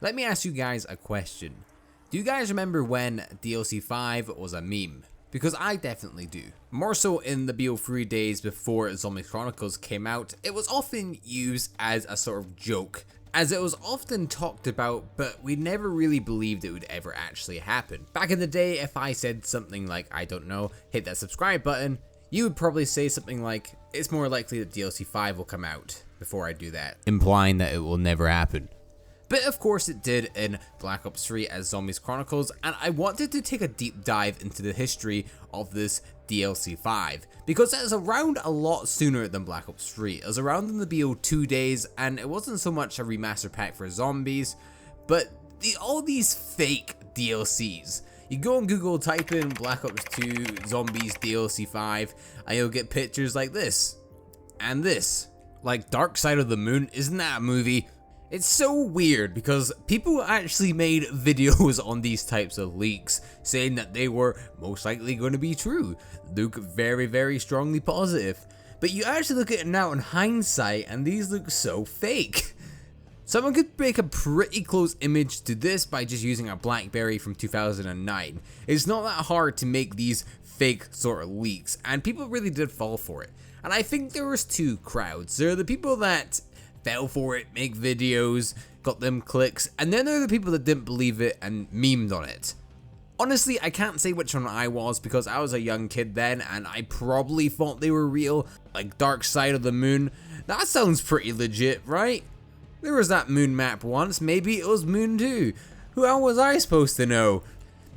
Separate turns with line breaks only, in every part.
Let me ask you guys a question. Do you guys remember when DLC 5 was a meme? Because I definitely do. More so in the BO3 days before Zombies Chronicles came out, it was often used as a sort of joke, as it was often talked about, but we never really believed it would ever actually happen. Back in the day, if I said something like, I don't know, hit that subscribe button, you would probably say something like, it's more likely that DLC 5 will come out before I do that, implying that it will never happen. But of course it did in Black Ops 3 as Zombies Chronicles, and I wanted to take a deep dive into the history of this DLC 5, because it was around a lot sooner than Black Ops 3. It was around in the BO2 days, and it wasn't so much a remaster pack for zombies, but all these fake DLCs. You go on Google, type in Black Ops 2 Zombies DLC 5, and you'll get pictures like this, and this. Like Dark Side of the Moon, isn't that a movie? It's so weird because people actually made videos on these types of leaks saying that they were most likely going to be true. Look very strongly positive. But you actually look at it now in hindsight and these look so fake. Someone could make a pretty close image to this by just using a BlackBerry from 2009. It's not that hard to make these fake sort of leaks, and people really did fall for it. And I think there was two crowds. There are the people that fell for it, make videos, got them clicks, and then there are the people that didn't believe it and memed on it. Honestly, I can't say which one I was because I was a young kid then and I probably thought they were real, like Dark Side of the Moon. That sounds pretty legit, right? There was that moon map once, maybe it was Moon 2. How was I supposed to know?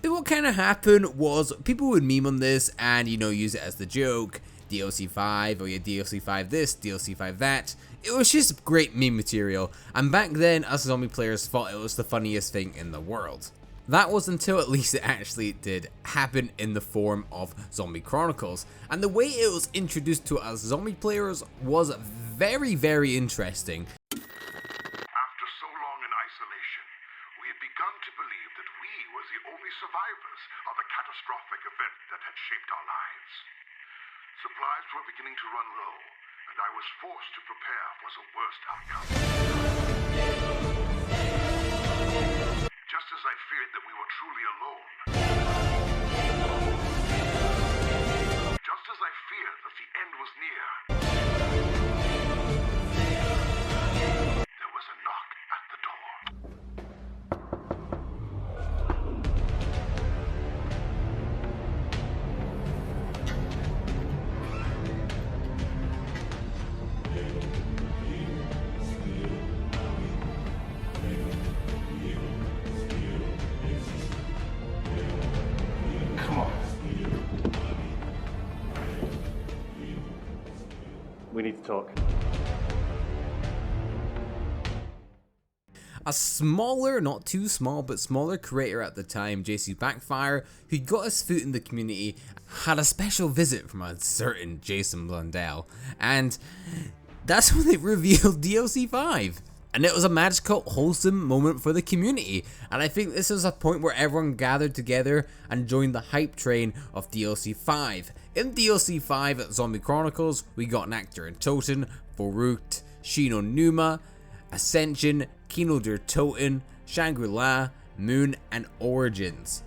But what kind of happened was people would meme on this and, you know, use it as the joke. DLC 5, oh yeah, DLC 5 this, DLC 5 that. It was just great meme material, and back then us zombie players thought it was the funniest thing in the world. That was until at least it actually did happen in the form of Zombie Chronicles, and the way it was introduced to us zombie players was very interesting.
After so long in isolation, we had begun to believe that we were the only survivors of the catastrophic event that had shaped our lives. Supplies were beginning to run low, and I was forced to prepare for the worst outcome. Just as I feared that we were truly alone, just as I feared that the end was near, there was a knock at the door.
We need to talk.
A smaller, not too small, but smaller creator at the time, JC Backfire, who got his foot in the community, had a special visit from a certain Jason Blundell, and that's when they revealed DLC 5. And it was a magical, wholesome moment for the community, and I think this was a point where everyone gathered together and joined the hype train of DLC 5. In DLC 5 Zombie Chronicles, we got an actor in Toten, Farouk, Shino Numa, Ascension, Kino der Toten, Shangri-La, Moon, and Origins.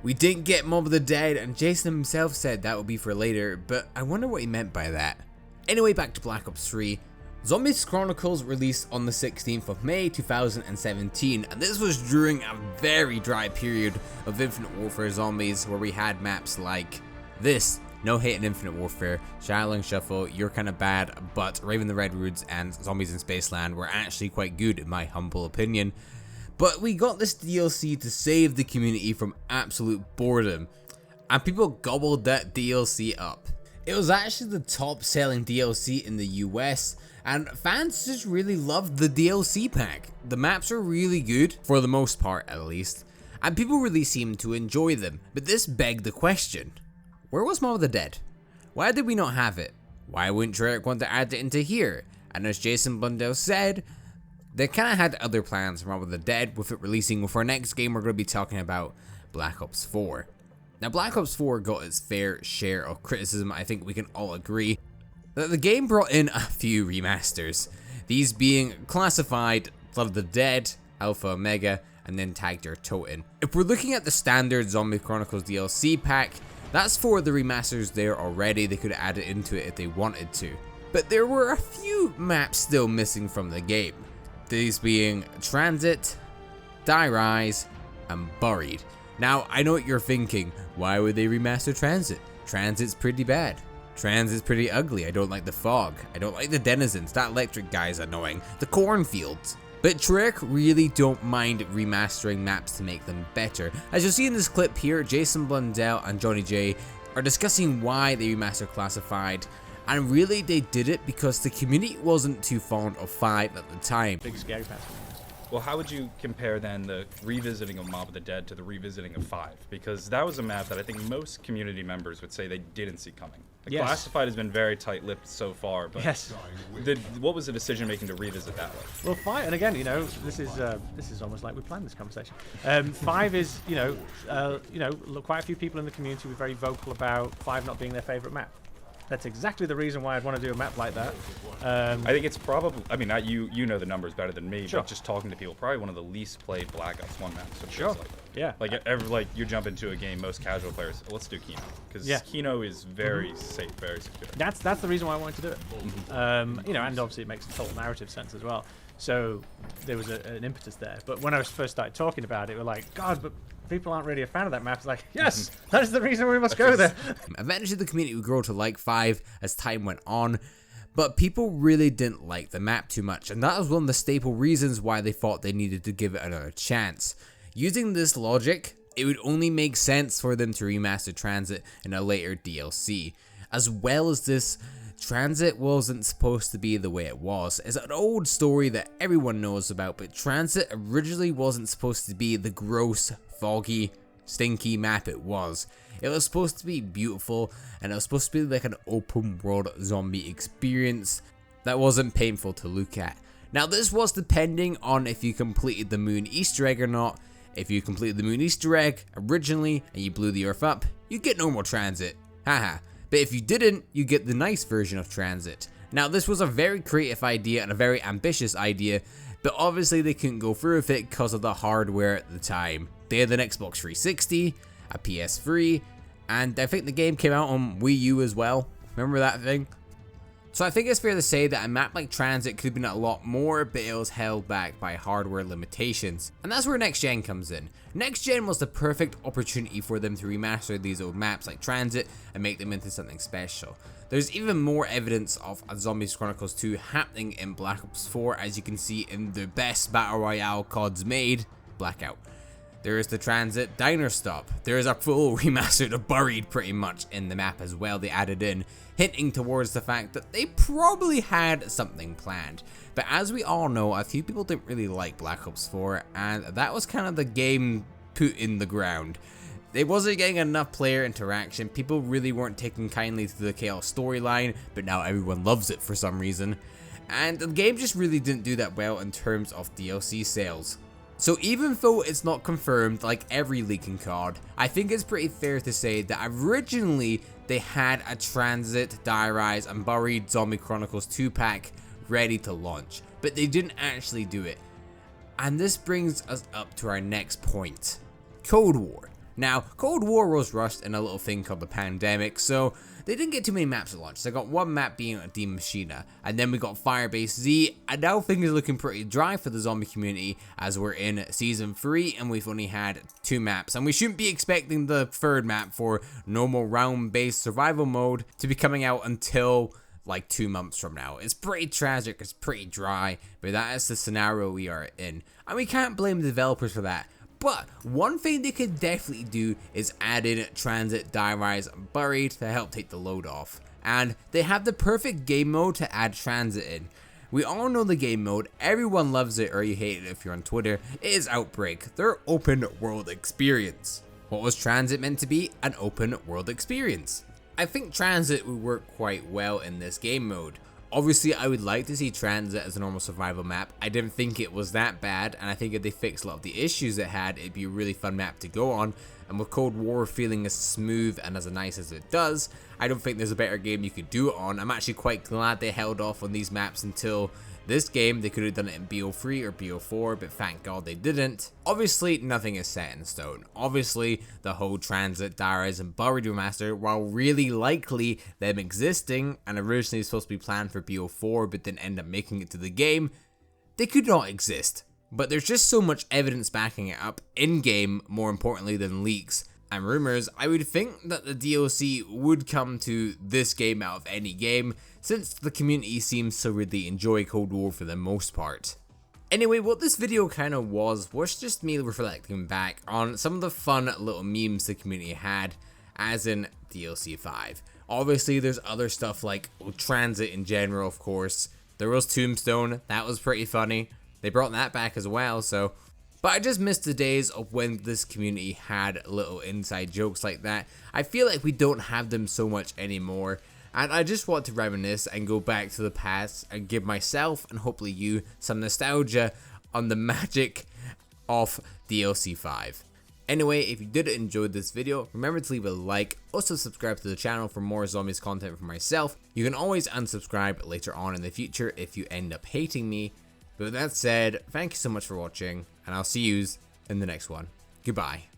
We didn't get Mob of the Dead, and Jason himself said that would be for later, but I wonder what he meant by that. Anyway, back to Black Ops 3. Zombies Chronicles released on the 16th of May 2017, and this was during a very dry period of Infinite Warfare Zombies where we had maps like this, No Hate in Infinite Warfare, Shadowling Shuffle, You're Kinda Bad, but Raven the Red Woods and Zombies in Spaceland were actually quite good in my humble opinion. But we got this DLC to save the community from absolute boredom, and people gobbled that DLC up. It was actually the top selling DLC in the US, and fans just really loved the DLC pack. The maps are really good, for the most part at least, and people really seemed to enjoy them. But this begged the question, where was Mob of the Dead? Why did we not have it? Why wouldn't Treyarch want to add it into here? And as Jason Blundell said, they kinda had other plans for Mob of the Dead, with it releasing with our next game we're going to be talking about, Black Ops 4. Now Black Ops 4 got its fair share of criticism, I think we can all agree, that the game brought in a few remasters, these being Classified, Blood of the Dead, Alpha Omega, and then tagged your totem. If we're looking at the standard Zombie Chronicles DLC pack, that's for the remasters there already. They could have added into it if they wanted to. But there were a few maps still missing from the game. These being Transit, Die Rise, and Buried. Now, I know what you're thinking, why would they remaster Transit? Transit's pretty bad. Transit's pretty ugly. I don't like the fog. I don't like the denizens. That electric guy is annoying. The cornfields. But Treyarch really don't mind remastering maps to make them better. As you'll see in this clip here, Jason Blundell and Johnny J are discussing why they remastered Classified, and really they did it because the community wasn't too fond of 5 at the time.
Big scary pass.
Well, how would you compare then the revisiting of Mob of the Dead to the revisiting of 5? Because that was a map that I think most community members would say they didn't see coming. The Classified has been very tight-lipped so far, but what was the decision making to revisit that one?
Well, 5, and again, you know, this is almost like we planned this conversation. 5 is, quite a few people in the community were very vocal about 5 not being their favorite map. That's exactly the reason why I'd want to do a map like that.
I think it's probably, I mean, you know the numbers better than me, but just talking to people, probably one of the least played Black Ops 1 maps.
Sure. Yeah.
Like you jump into a game, most casual players, let's do Kino, because Kino is very safe, very secure.
That's the reason why I wanted to do it. And obviously it makes total narrative sense as well. So there was an impetus there. But when I first started talking about it, we're like, God, but people aren't really a fan of that map. It's like, yes, that is the reason we must go there.
Eventually the community would grow to like 5 as time went on, but people really didn't like the map too much, and that was one of the staple reasons why they thought they needed to give it another chance. Using this logic, it would only make sense for them to remaster Transit in a later DLC. As well as this, Transit wasn't supposed to be the way it was. It's an old story that everyone knows about, but Transit originally wasn't supposed to be the gross, foggy, stinky map it was. It was supposed to be beautiful, and it was supposed to be like an open world zombie experience that wasn't painful to look at. Now this was depending on if you completed the moon Easter egg or not. If you completed the moon Easter egg originally and you blew the earth up, you get normal Transit. Haha. But if you didn't, you get the nice version of Transit. Now this was a very creative idea and a very ambitious idea, but obviously they couldn't go through with it because of the hardware at the time. They had an Xbox 360, a PS3, and I think the game came out on Wii U as well. Remember that thing? So I think it's fair to say that a map like Transit could have been a lot more, but it was held back by hardware limitations. And that's where Next Gen comes in. Next Gen was the perfect opportunity for them to remaster these old maps like Transit and make them into something special. There's even more evidence of a Zombies Chronicles 2 happening in Black Ops 4, as you can see in the best Battle Royale CODs made, Blackout. There is the Transit Diner Stop. There is a full remaster of Buried pretty much in the map as well they added in, hinting towards the fact that they probably had something planned. But as we all know, a few people didn't really like Black Ops 4, and that was kind of the game put in the ground. It wasn't getting enough player interaction, people really weren't taking kindly to the Chaos storyline, but now everyone loves it for some reason. And the game just really didn't do that well in terms of DLC sales. So even though it's not confirmed like every leaking COD, I think it's pretty fair to say that originally they had a Transit, Die Rise, and Buried Zombie Chronicles 2 pack ready to launch, but they didn't actually do it. And this brings us up to our next point, Cold War. Now, Cold War was rushed in a little thing called the pandemic, so they didn't get too many maps at launch. They got one map being a Die Maschine, and then we got Firebase Z, and now things are looking pretty dry for the zombie community as we're in Season 3 and we've only had 2 maps. And we shouldn't be expecting the 3rd map for normal round-based survival mode to be coming out until like 2 months from now. It's pretty tragic, it's pretty dry, but that is the scenario we are in. And we can't blame the developers for that. But one thing they could definitely do is add in Transit, Die Rise, and Buried to help take the load off. And they have the perfect game mode to add Transit in. We all know the game mode, everyone loves it or you hate it if you're on Twitter. It is Outbreak, their open world experience. What was Transit meant to be? An open world experience. I think Transit would work quite well in this game mode. Obviously, I would like to see Transit as a normal survival map. I didn't think it was that bad, and I think if they fixed a lot of the issues it had, it'd be a really fun map to go on. And with Cold War feeling as smooth and as nice as it does, I don't think there's a better game you could do it on. I'm actually quite glad they held off on these maps until This game, they could have done it in BO3 or BO4, but thank God they didn't. Obviously, nothing is set in stone. Obviously, the whole Transit, Darius, and Buried remaster, while really likely them existing, and originally supposed to be planned for BO4, but then end up making it to the game, they could not exist. But there's just so much evidence backing it up, in-game, more importantly than leaks and rumors. I would think that the DLC would come to this game out of any game, since the community seems to really enjoy Cold War for the most part. Anyway, what this video kind of was just me reflecting back on some of the fun little memes the community had, as in DLC 5. Obviously, there's other stuff like Transit in general, of course. There was Tombstone, that was pretty funny. They brought that back as well, so... But I just miss the days of when this community had little inside jokes like that. I feel like we don't have them so much anymore. And I just want to reminisce and go back to the past and give myself, and hopefully you, some nostalgia on the magic of DLC 5. Anyway, if you did enjoy this video, remember to leave a like, also subscribe to the channel for more zombies content for myself. You can always unsubscribe later on in the future if you end up hating me. But with that said, thank you so much for watching, and I'll see yous in the next one. Goodbye.